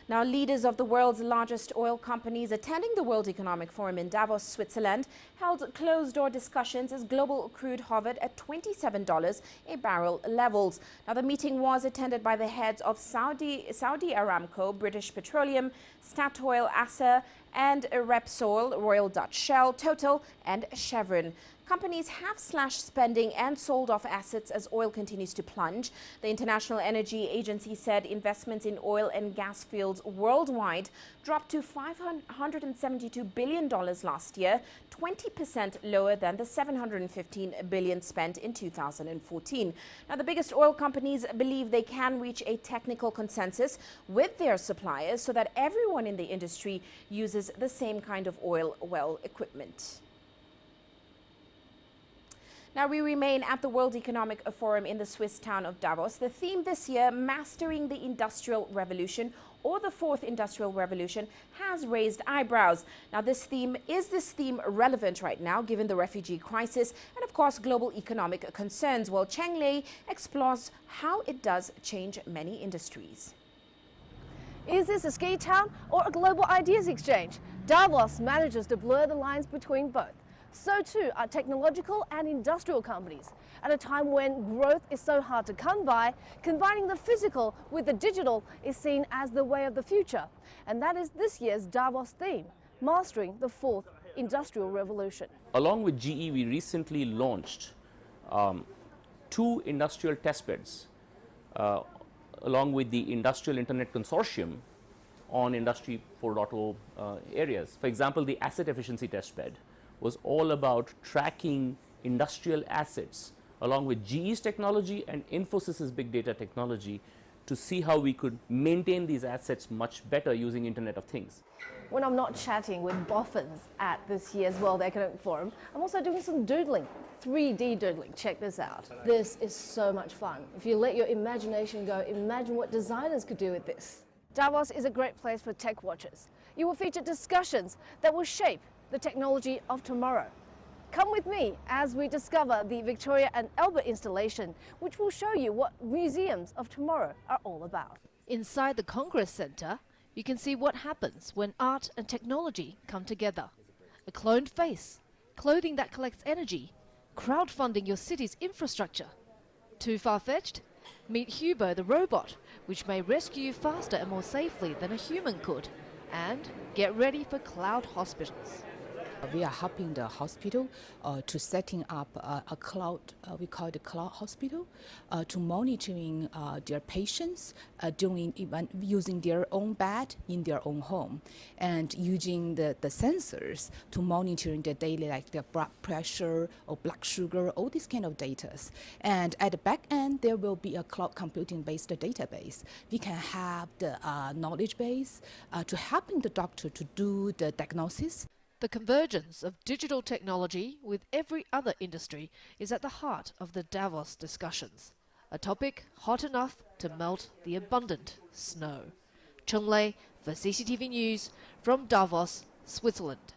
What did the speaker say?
Now, leaders of the world's largest oil companies attending the World Economic Forum in Davos, Switzerland, held closed-door discussions as global crude hovered at $27 a barrel levels. Now, the meeting was attended by the heads of Saudi Aramco, British Petroleum, Statoil ASA and Repsol, Royal Dutch Shell, Total and Chevron. Companies have slashed spending and sold off assets as oil continues to plunge. The International Energy Agency said investments in oil and gas fields worldwide dropped to $572 billion last year, 20% lower than the $715 billion spent in 2014. Now, the biggest oil companies believe they can reach a technical consensus with their suppliers so that everyone in the industry uses the same kind of oil well equipment. Now, we remain at the World Economic Forum in the Swiss town of Davos. The theme this year, Mastering the Industrial Revolution, or the Fourth Industrial Revolution, has raised eyebrows. Now, is this theme relevant right now, given the refugee crisis and, of course, global economic concerns? Well, Cheng Lei explores how it does change many industries. Is this a ski town or a global ideas exchange? Davos manages to blur the lines between both. So too are technological and industrial companies. At a time when growth is so hard to come by, combining the physical with the digital is seen as the way of the future. And that is this year's Davos theme, Mastering the Fourth Industrial Revolution. Along with GE, we recently launched 2 industrial testbeds along with the Industrial Internet Consortium on Industry 4.0 areas. For example, the asset efficiency testbed was all about tracking industrial assets along with GE's technology and Infosys's big data technology to see how we could maintain these assets much better using Internet of Things. When I'm not chatting with boffins at this year's World Economic Forum, I'm also doing some doodling, 3D doodling. Check this out. This is so much fun. If you let your imagination go, imagine what designers could do with this. Davos is a great place for tech watchers. You will feature discussions that will shape the technology of tomorrow. Come with me as we discover the Victoria and Albert installation, which will show you what museums of tomorrow are all about. Inside the Congress Centre, you can see what happens when art and technology come together. A cloned face, clothing that collects energy, crowdfunding your city's infrastructure. Too far-fetched? Meet Hubo the robot, which may rescue you faster and more safely than a human could. And get ready for cloud hospitals. We are helping the hospital to setting up a cloud, we call it cloud hospital, to monitoring their patients, using their own bed in their own home, and using the sensors to monitoring the daily, like their blood pressure or blood sugar, all these kind of data. And at the back end, there will be a cloud computing based database. We can have the knowledge base to helping the doctor to do the diagnosis. The convergence of digital technology with every other industry is at the heart of the Davos discussions, a topic hot enough to melt the abundant snow. Cheng Lei for CCTV News from Davos, Switzerland.